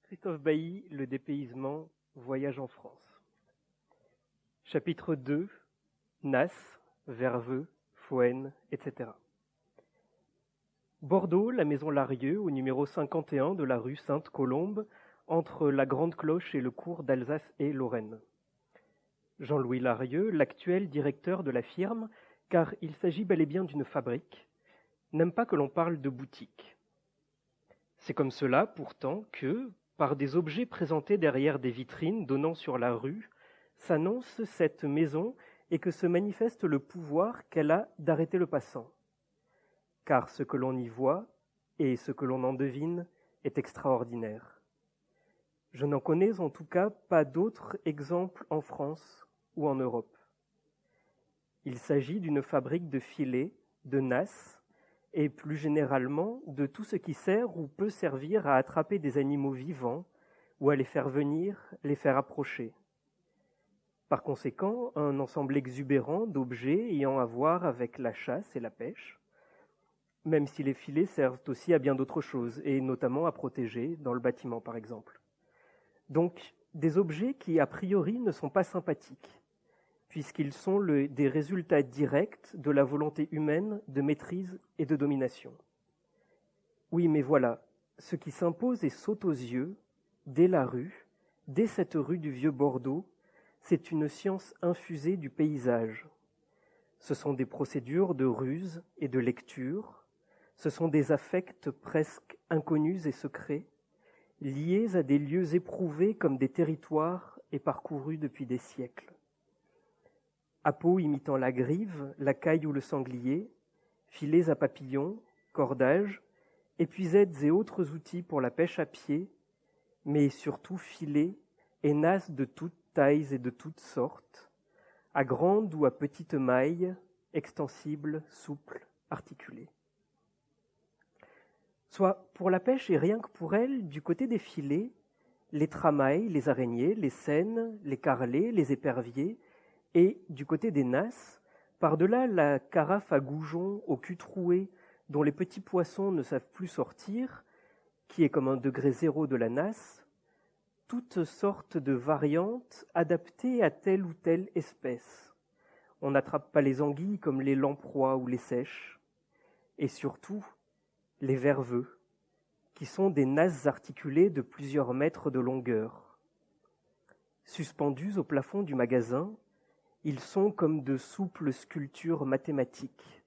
Christophe Bailly, Le dépaysement, voyage en France. Chapitre 2, Nasse, Verveux, Fouesnes, etc. Bordeaux, la maison Larieux, au numéro 51 de la rue Sainte-Colombe, entre la Grande Cloche et le cours d'Alsace et Lorraine. Jean-Louis Larieux, l'actuel directeur de la firme, car il s'agit bel et bien d'une fabrique, n'aime pas que l'on parle de boutique. C'est comme cela, pourtant, que, par des objets présentés derrière des vitrines donnant sur la rue, s'annonce cette maison et que se manifeste le pouvoir qu'elle a d'arrêter le passant. Car ce que l'on y voit et ce que l'on en devine est extraordinaire. Je n'en connais en tout cas pas d'autres exemples en France ou en Europe. Il s'agit d'une fabrique de filets, de nasses, et plus généralement de tout ce qui sert ou peut servir à attraper des animaux vivants ou à les faire venir, les faire approcher. Par conséquent, un ensemble exubérant d'objets ayant à voir avec la chasse et la pêche, même si les filets servent aussi à bien d'autres choses, et notamment à protéger, dans le bâtiment par exemple. Donc, des objets qui a priori ne sont pas sympathiques, puisqu'ils sont des résultats directs de la volonté humaine de maîtrise et de domination. Oui, mais voilà, ce qui s'impose et saute aux yeux, dès la rue, dès cette rue du vieux Bordeaux, c'est une science infusée du paysage. Ce sont des procédures de ruse et de lecture, ce sont des affects presque inconnus et secrets, liés à des lieux éprouvés comme des territoires et parcourus depuis des siècles. Appâts imitant la grive, la caille ou le sanglier, filets à papillons, cordages, épuisettes et autres outils pour la pêche à pied, mais surtout filets et nasses de toutes tailles et de toutes sortes, à grande ou à petite maille, extensibles, souples, articulées. Soit pour la pêche et rien que pour elle, du côté des filets, les tramailles, les araignées, les seines, les carlets, les éperviers, et du côté des nasses, par-delà la carafe à goujon au cul troué dont les petits poissons ne savent plus sortir, qui est comme un degré zéro de la nasse, toutes sortes de variantes adaptées à telle ou telle espèce. On n'attrape pas les anguilles comme les lamproies ou les seiches. Et surtout, les verveux, qui sont des nasses articulées de plusieurs mètres de longueur. Suspendus au plafond du magasin, ils sont comme de souples sculptures mathématiques,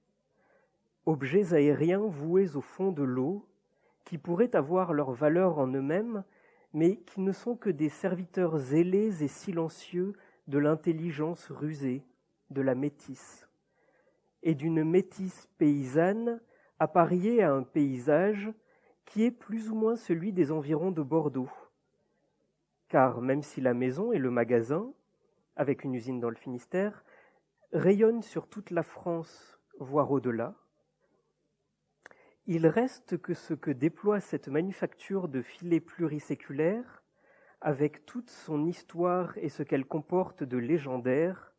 objets aériens voués au fond de l'eau, qui pourraient avoir leur valeur en eux-mêmes, mais qui ne sont que des serviteurs zélés et silencieux de l'intelligence rusée, de la métisse, et d'une métisse paysanne appariée à un paysage qui est plus ou moins celui des environs de Bordeaux. Car même si la maison et le magasin, avec une usine dans le Finistère, rayonnent sur toute la France, voire au-delà, il reste que ce que déploie cette manufacture de filets pluriséculaires, avec toute son histoire et ce qu'elle comporte de légendaire,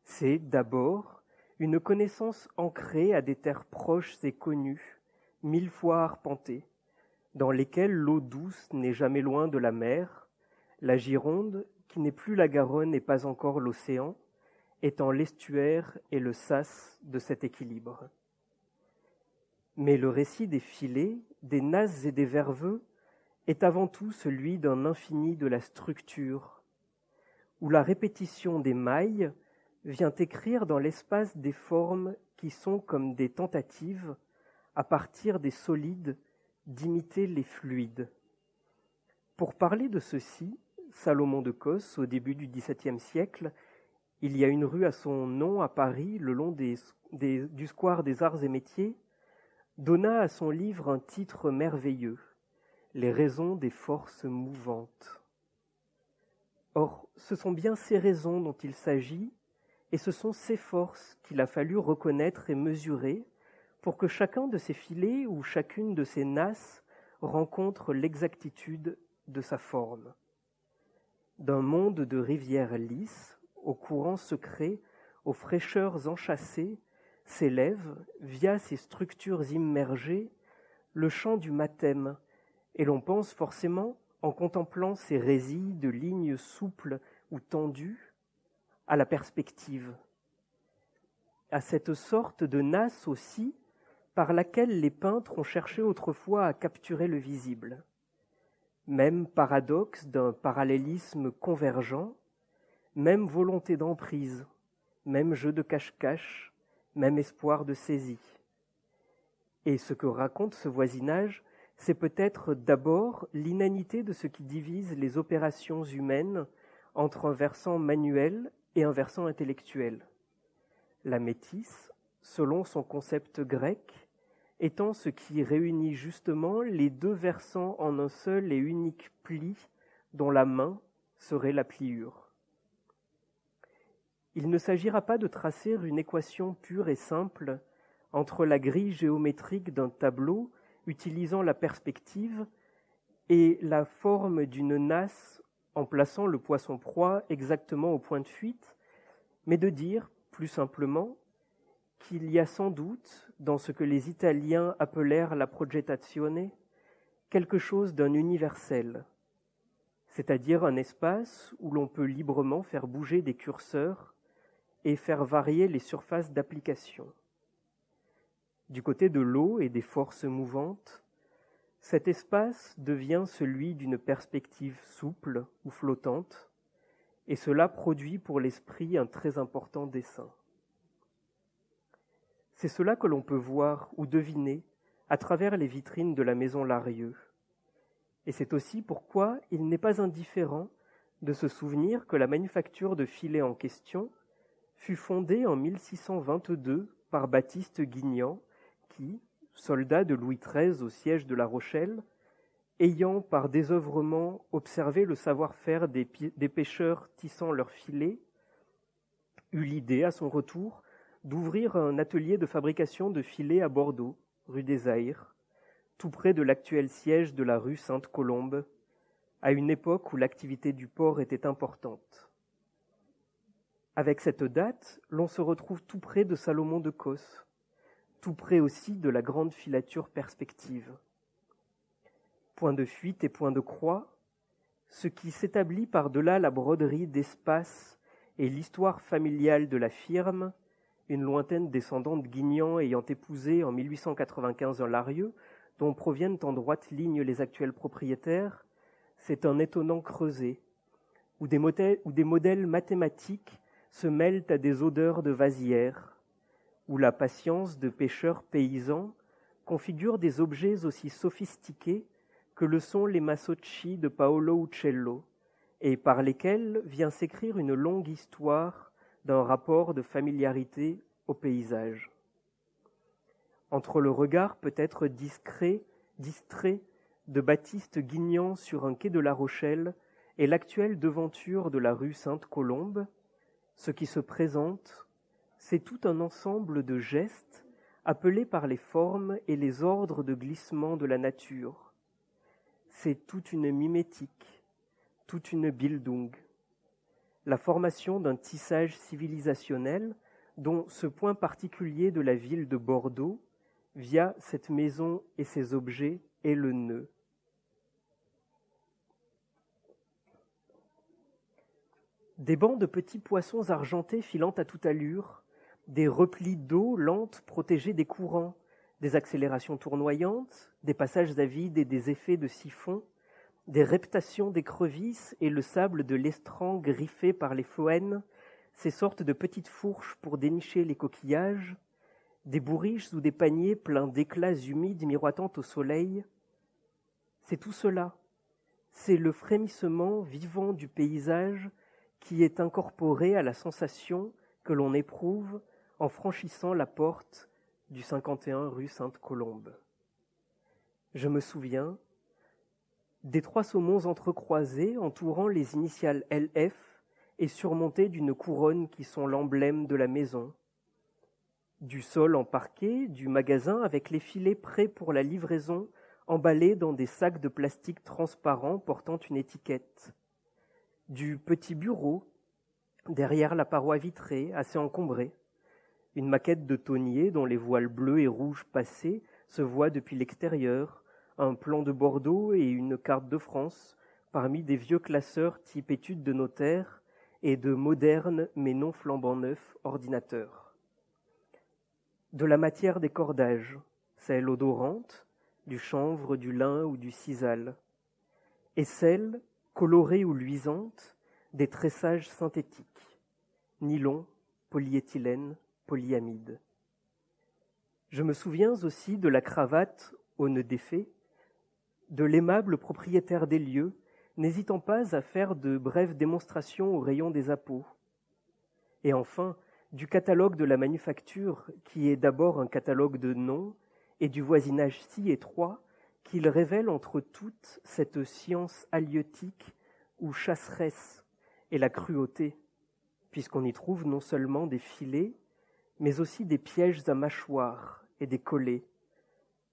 c'est d'abord une connaissance ancrée à des terres proches et connues, 1000 fois arpentées, dans lesquelles l'eau douce n'est jamais loin de la mer, la Gironde, qui n'est plus la Garonne et pas encore l'océan, étant l'estuaire et le sas de cet équilibre. Mais le récit des filets, des nasses et des verveux est avant tout celui d'un infini de la structure, où la répétition des mailles vient écrire dans l'espace des formes qui sont comme des tentatives, à partir des solides, d'imiter les fluides. Pour parler de ceci, Salomon de Cos, au début du XVIIe siècle, il y a une rue à son nom à Paris, le long du square des Arts et Métiers, donna à son livre un titre merveilleux, Les raisons des forces mouvantes. Or, ce sont bien ces raisons dont il s'agit, et ce sont ces forces qu'il a fallu reconnaître et mesurer pour que chacun de ces filets ou chacune de ces nasses rencontre l'exactitude de sa forme. D'un monde de rivières lisses, aux courants secrets, aux fraîcheurs enchâssées, s'élève, via ces structures immergées, le chant du mathème, et l'on pense forcément en contemplant ces résilles de lignes souples ou tendues, à la perspective, à cette sorte de nasse aussi par laquelle les peintres ont cherché autrefois à capturer le visible. Même paradoxe d'un parallélisme convergent, même volonté d'emprise, même jeu de cache-cache, même espoir de saisie. Et ce que raconte ce voisinage, c'est peut-être d'abord l'inanité de ce qui divise les opérations humaines entre un versant manuel et un versant intellectuel. La métisse, selon son concept grec, étant ce qui réunit justement les deux versants en un seul et unique pli dont la main serait la pliure. Il ne s'agira pas de tracer une équation pure et simple entre la grille géométrique d'un tableau utilisant la perspective et la forme d'une nasse en plaçant le poisson-proie exactement au point de fuite, mais de dire, plus simplement, qu'il y a sans doute, dans ce que les Italiens appelèrent la progettazione, quelque chose d'un universel, c'est-à-dire un espace où l'on peut librement faire bouger des curseurs et faire varier les surfaces d'application. Du côté de l'eau et des forces mouvantes, cet espace devient celui d'une perspective souple ou flottante, et cela produit pour l'esprit un très important dessin. C'est cela que l'on peut voir ou deviner à travers les vitrines de la maison Larieux. Et c'est aussi pourquoi il n'est pas indifférent de se souvenir que la manufacture de filets en question fut fondée en 1622 par Baptiste Guignan, qui, soldat de Louis XIII au siège de La Rochelle, ayant par désœuvrement observé le savoir-faire des pêcheurs tissant leurs filets, eut l'idée à son retour d'ouvrir un atelier de fabrication de filets à Bordeaux, rue des Aïrs, tout près de l'actuel siège de la rue Sainte-Colombe, à une époque où l'activité du port était importante. Avec cette date, l'on se retrouve tout près de Salomon de Causse, tout près aussi de la grande filature perspective. Point de fuite et point de croix, ce qui s'établit par-delà la broderie d'espace et l'histoire familiale de la firme, une lointaine descendante Guignan ayant épousé en 1895 un Larieux, dont proviennent en droite ligne les actuels propriétaires, c'est un étonnant creuset, où des modèles mathématiques se mêlent à des odeurs de vasières, où la patience de pêcheurs paysans configure des objets aussi sophistiqués que le sont les massocci de Paolo Uccello, et par lesquels vient s'écrire une longue histoire d'un rapport de familiarité au paysage. Entre le regard peut-être distrait de Baptiste Guignan sur un quai de La Rochelle et l'actuelle devanture de la rue Sainte-Colombe, ce qui se présente, c'est tout un ensemble de gestes appelés par les formes et les ordres de glissement de la nature. C'est toute une mimétique, toute une Bildung, la formation d'un tissage civilisationnel dont ce point particulier de la ville de Bordeaux, via cette maison et ses objets, est le nœud. Des bancs de petits poissons argentés filant à toute allure, des replis d'eau lente protégés des courants, des accélérations tournoyantes, des passages à vide et des effets de siphon, des reptations d'écrevisses et le sable de l'estran griffé par les phoènes, ces sortes de petites fourches pour dénicher les coquillages, des bourriches ou des paniers pleins d'éclats humides miroitant au soleil. C'est tout cela. C'est le frémissement vivant du paysage qui est incorporé à la sensation que l'on éprouve en franchissant la porte du 51 rue Sainte-Colombe. Je me souviens des 3 saumons entrecroisés entourant les initiales LF et surmontés d'une couronne qui sont l'emblème de la maison. Du sol en parquet, du magasin avec les filets prêts pour la livraison, emballés dans des sacs de plastique transparents portant une étiquette. Du petit bureau, derrière la paroi vitrée, assez encombrée. Une maquette de tonnier dont les voiles bleus et rouges passés se voient depuis l'extérieur, un plan de Bordeaux et une carte de France, parmi des vieux classeurs type études de notaire et de modernes mais non flambant neufs ordinateurs. De la matière des cordages, celle odorante, du chanvre, du lin ou du sisal, et celle, colorée ou luisante, des tressages synthétiques, nylon, polyéthylène, polyamide. Je me souviens aussi de la cravate au nœud défait, de l'aimable propriétaire des lieux, n'hésitant pas à faire de brèves démonstrations au rayon des appôts. Et enfin, du catalogue de la manufacture, qui est d'abord un catalogue de noms, et du voisinage si étroit qu'il révèle entre toutes cette science halieutique ou chasseresse et la cruauté, puisqu'on y trouve non seulement des filets, mais aussi des pièges à mâchoires et des collets,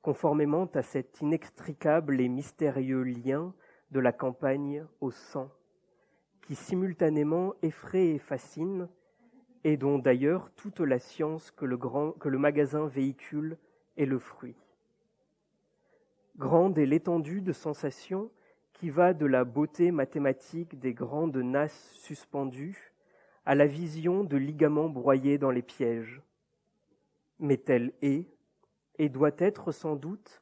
conformément à cet inextricable et mystérieux lien de la campagne au sang, qui simultanément effraie et fascine, et dont d'ailleurs toute la science que le magasin véhicule est le fruit. Grande est l'étendue de sensations qui va de la beauté mathématique des grandes nasses suspendues à la vision de ligaments broyés dans les pièges. Mais telle est, et doit être sans doute,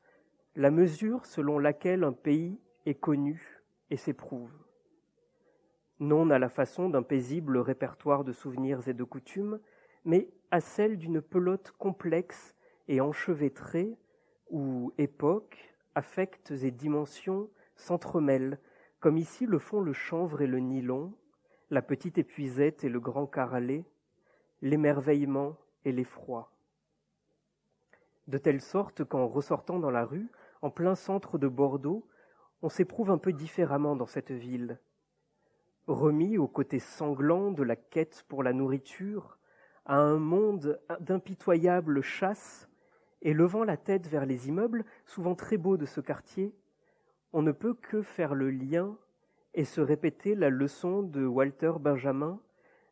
la mesure selon laquelle un pays est connu et s'éprouve. Non à la façon d'un paisible répertoire de souvenirs et de coutumes, mais à celle d'une pelote complexe et enchevêtrée où époques, affects et dimensions s'entremêlent, comme ici le font le chanvre et le nylon, la petite épuisette et le grand carrelé, l'émerveillement et l'effroi. De telle sorte qu'en ressortant dans la rue, en plein centre de Bordeaux, on s'éprouve un peu différemment dans cette ville. Remis au côté sanglant de la quête pour la nourriture, à un monde d'impitoyable chasse, et levant la tête vers les immeubles, souvent très beaux de ce quartier, on ne peut que faire le lien et se répéter la leçon de Walter Benjamin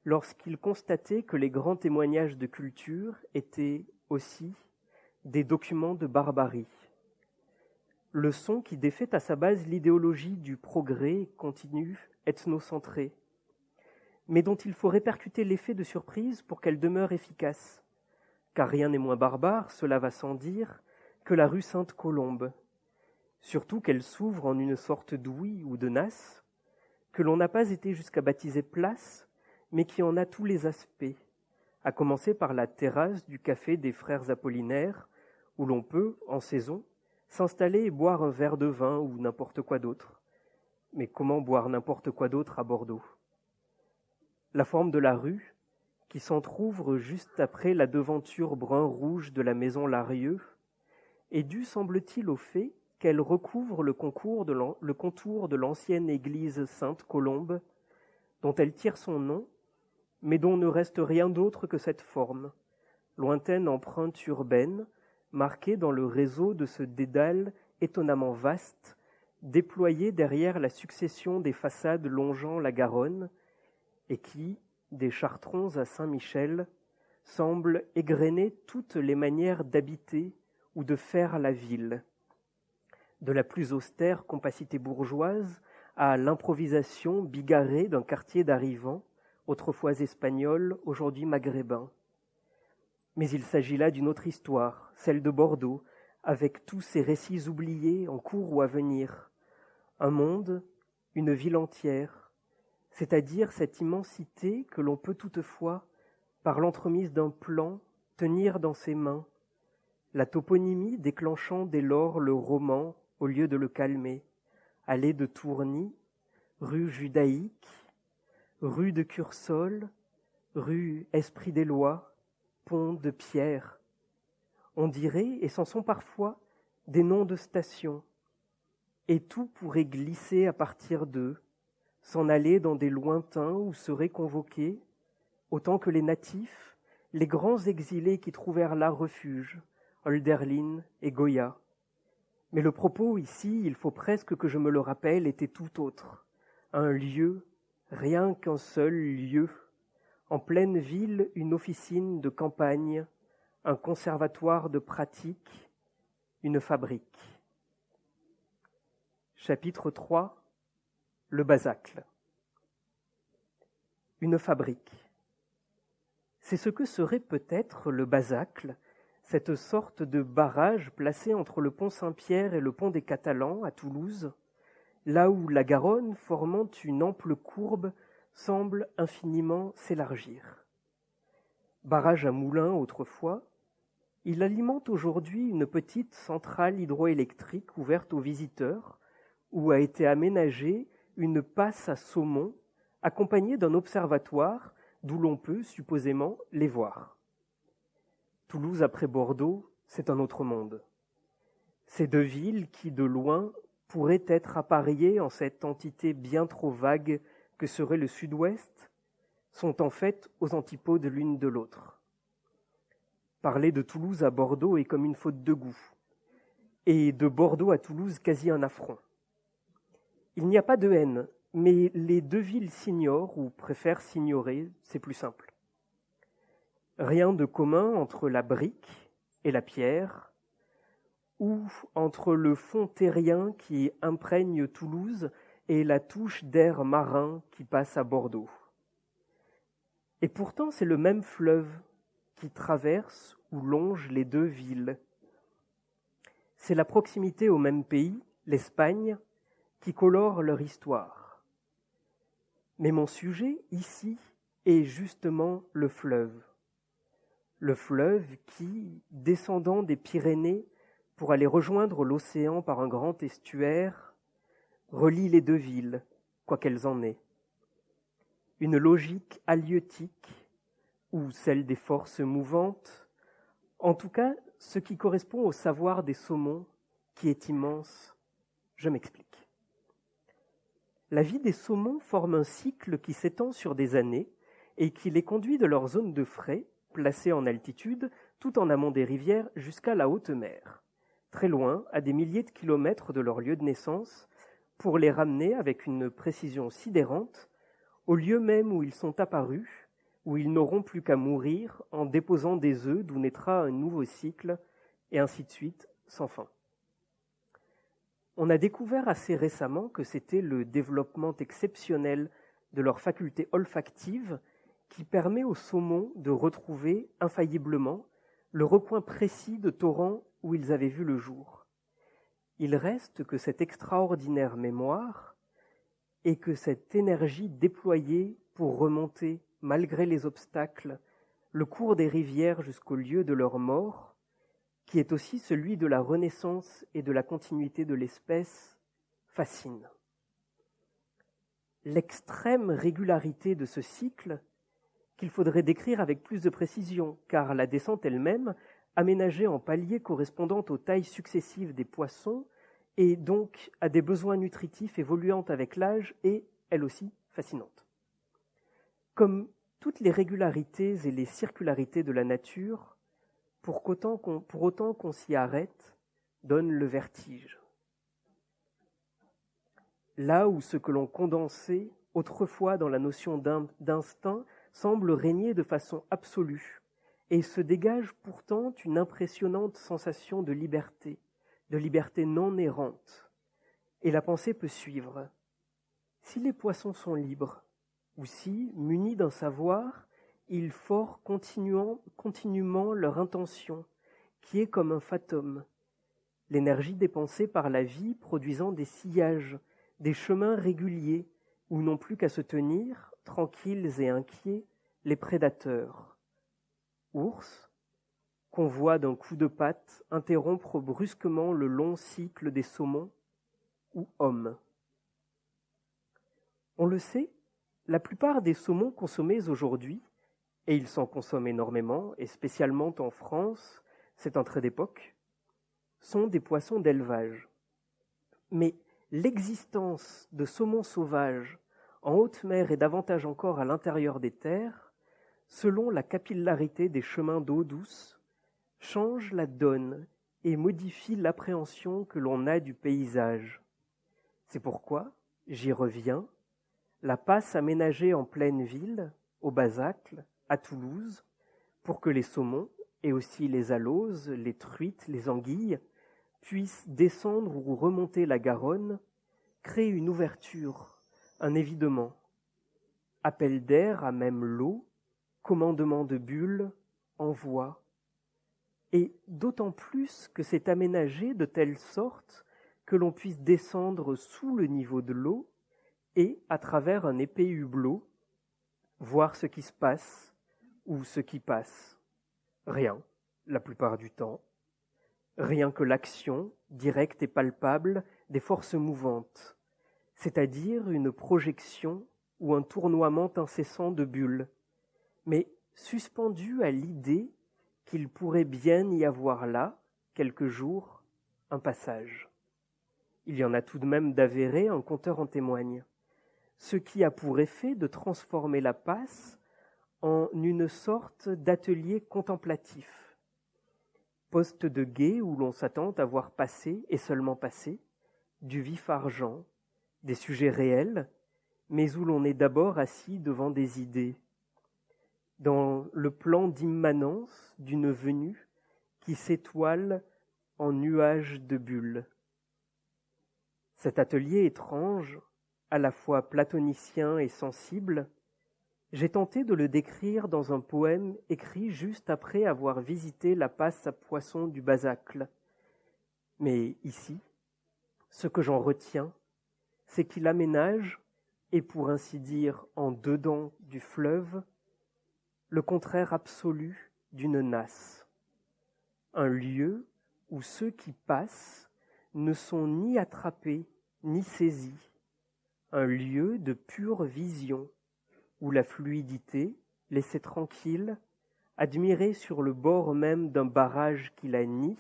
lorsqu'il constatait que les grands témoignages de culture étaient aussi des documents de barbarie. Leçon qui défait à sa base l'idéologie du progrès continu, ethnocentré, mais dont il faut répercuter l'effet de surprise pour qu'elle demeure efficace. Car rien n'est moins barbare, cela va sans dire, que la rue Sainte-Colombe, surtout qu'elle s'ouvre en une sorte d'ouïe ou de nasse, que l'on n'a pas été jusqu'à baptiser place, mais qui en a tous les aspects, à commencer par la terrasse du café des Frères Apollinaires, où l'on peut, en saison, s'installer et boire un verre de vin ou n'importe quoi d'autre. Mais comment boire n'importe quoi d'autre à Bordeaux ? La forme de la rue, qui s'entr'ouvre juste après la devanture brun-rouge de la maison Larieux, est due, semble-t-il, au fait qu'elle recouvre le contour de l'ancienne église Sainte-Colombe, dont elle tire son nom, mais dont ne reste rien d'autre que cette forme, lointaine empreinte urbaine, marquée dans le réseau de ce dédale étonnamment vaste, déployé derrière la succession des façades longeant la Garonne, et qui, des Chartrons à Saint-Michel, semble égrener toutes les manières d'habiter ou de faire la ville, de la plus austère compacité bourgeoise à l'improvisation bigarrée d'un quartier d'arrivants, autrefois espagnol, aujourd'hui maghrébin. Mais il s'agit là d'une autre histoire, celle de Bordeaux, avec tous ses récits oubliés en cours ou à venir. Un monde, une ville entière, c'est-à-dire cette immensité que l'on peut toutefois, par l'entremise d'un plan, tenir dans ses mains, la toponymie déclenchant dès lors le roman au lieu de le calmer, allée de Tourny, rue Judaïque, rue de Cursol, rue Esprit des Lois, pont de Pierre. On dirait, et c'en sont parfois, des noms de stations, et tout pourrait glisser à partir d'eux, s'en aller dans des lointains où seraient convoqués, autant que les natifs, les grands exilés qui trouvèrent là refuge, Hölderlin et Goya. Mais le propos ici, il faut presque que je me le rappelle, était tout autre. Un lieu, rien qu'un seul lieu. En pleine ville, une officine de campagne, un conservatoire de pratique, une fabrique. Chapitre 3. le Basacle. Une fabrique. C'est ce que serait peut-être le Basacle, cette sorte de barrage placé entre le pont Saint-Pierre et le pont des Catalans à Toulouse, là où la Garonne, formant une ample courbe, semble infiniment s'élargir. Barrage à moulins autrefois, il alimente aujourd'hui une petite centrale hydroélectrique ouverte aux visiteurs, où a été aménagée une passe à saumon accompagnée d'un observatoire d'où l'on peut supposément les voir. Toulouse après Bordeaux, c'est un autre monde. Ces deux villes qui, de loin, pourraient être appariées en cette entité bien trop vague que serait le Sud-Ouest, sont en fait aux antipodes l'une de l'autre. Parler de Toulouse à Bordeaux est comme une faute de goût, et de Bordeaux à Toulouse quasi un affront. Il n'y a pas de haine, mais les deux villes s'ignorent ou préfèrent s'ignorer, c'est plus simple. Rien de commun entre la brique et la pierre, ou entre le fond terrien qui imprègne Toulouse et la touche d'air marin qui passe à Bordeaux. Et pourtant, c'est le même fleuve qui traverse ou longe les deux villes. C'est la proximité au même pays, l'Espagne, qui colore leur histoire. Mais mon sujet, ici, est justement le fleuve. Le fleuve qui, descendant des Pyrénées pour aller rejoindre l'océan par un grand estuaire, relie les deux villes, quoi qu'elles en aient. Une logique halieutique, ou celle des forces mouvantes, en tout cas ce qui correspond au savoir des saumons, qui est immense. Je m'explique. La vie des saumons forme un cycle qui s'étend sur des années et qui les conduit de leur zone de frai, placée en altitude, tout en amont des rivières, jusqu'à la haute mer, très loin, à des milliers de kilomètres de leur lieu de naissance, pour les ramener avec une précision sidérante au lieu même où ils sont apparus, où ils n'auront plus qu'à mourir en déposant des œufs d'où naîtra un nouveau cycle, et ainsi de suite, sans fin. On a découvert assez récemment que c'était le développement exceptionnel de leur faculté olfactive qui permet aux saumons de retrouver infailliblement le recoin précis de torrents où ils avaient vu le jour. Il reste que cette extraordinaire mémoire et que cette énergie déployée pour remonter, malgré les obstacles, le cours des rivières jusqu'au lieu de leur mort, qui est aussi celui de la renaissance et de la continuité de l'espèce, fascine. L'extrême régularité de ce cycle, qu'il faudrait décrire avec plus de précision, car la descente elle-même, aménagée en paliers correspondant aux tailles successives des poissons, et donc à des besoins nutritifs évoluant avec l'âge, est, elle aussi, fascinante. Comme toutes les régularités et les circularités de la nature, pour autant qu'on s'y arrête, donne le vertige. Là où ce que l'on condensait autrefois dans la notion d'instinct semble régner de façon absolue, et se dégage pourtant une impressionnante sensation de liberté non errante. Et la pensée peut suivre. Si les poissons sont libres, ou si, munis d'un savoir, ils forent continuellement leur intention, qui est comme un fatum, l'énergie dépensée par la vie produisant des sillages, des chemins réguliers, où n'ont plus qu'à se tenir, tranquilles et inquiets, les prédateurs. Ours, qu'on voit d'un coup de patte interrompre brusquement le long cycle des saumons, ou hommes. On le sait, la plupart des saumons consommés aujourd'hui, et ils s'en consomment énormément, et spécialement en France, c'est un trait d'époque, sont des poissons d'élevage. Mais l'existence de saumons sauvages en haute mer et davantage encore à l'intérieur des terres, selon la capillarité des chemins d'eau douce, change la donne et modifie l'appréhension que l'on a du paysage. C'est pourquoi, j'y reviens, la passe aménagée en pleine ville, au Basacle, à Toulouse, pour que les saumons, et aussi les aloses, les truites, les anguilles, puissent descendre ou remonter la Garonne, crée une ouverture, un évidement. Appel d'air à même l'eau, commandement de bulles, envoi. Et d'autant plus que c'est aménagé de telle sorte que l'on puisse descendre sous le niveau de l'eau et, à travers un épais hublot, voir ce qui se passe ou ce qui passe. Rien, la plupart du temps. Rien que l'action, directe et palpable, des forces mouvantes, c'est-à-dire une projection ou un tournoiement incessant de bulles, mais suspendu à l'idée qu'il pourrait bien y avoir là, quelques jours, un passage. Il y en a tout de même d'avéré, un conteur en témoigne, ce qui a pour effet de transformer la passe en une sorte d'atelier contemplatif, poste de guet où l'on s'attend à voir passer, et seulement passer, du vif argent, des sujets réels, mais où l'on est d'abord assis devant des idées, dans le plan d'immanence d'une venue qui s'étoile en nuages de bulles. Cet atelier étrange, à la fois platonicien et sensible, j'ai tenté de le décrire dans un poème écrit juste après avoir visité la passe à poissons du Basacle. Mais ici, ce que j'en retiens, c'est qu'il aménage, et pour ainsi dire en dedans du fleuve, le contraire absolu d'une nasse. Un lieu où ceux qui passent ne sont ni attrapés ni saisis. Un lieu de pure vision, où la fluidité, laissée tranquille, admirée sur le bord même d'un barrage qui la nie,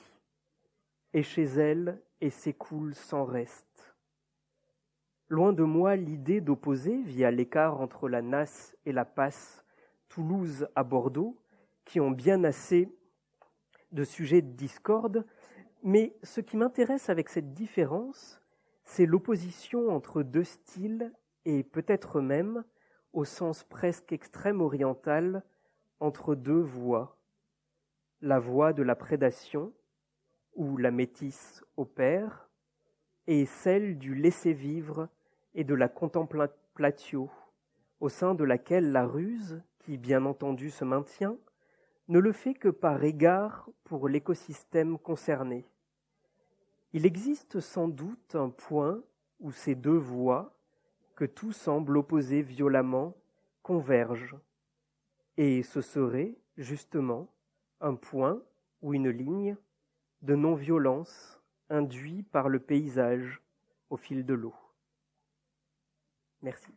est chez elle et s'écoule sans reste. Loin de moi l'idée d'opposer, via l'écart entre la nasse et la passe, Toulouse à Bordeaux, qui ont bien assez de sujets de discorde, mais ce qui m'intéresse avec cette différence, c'est l'opposition entre deux styles et peut-être même, au sens presque extrême oriental, entre deux voies. La voie de la prédation, où la métisse opère, et celle du laisser-vivre et de la contemplatio, au sein de laquelle la ruse, qui bien entendu se maintient, ne le fait que par égard pour l'écosystème concerné. Il existe sans doute un point où ces deux voies, que tout semble opposer violemment, convergent, et ce serait, justement, un point ou une ligne de non-violence induit par le paysage au fil de l'eau. Merci.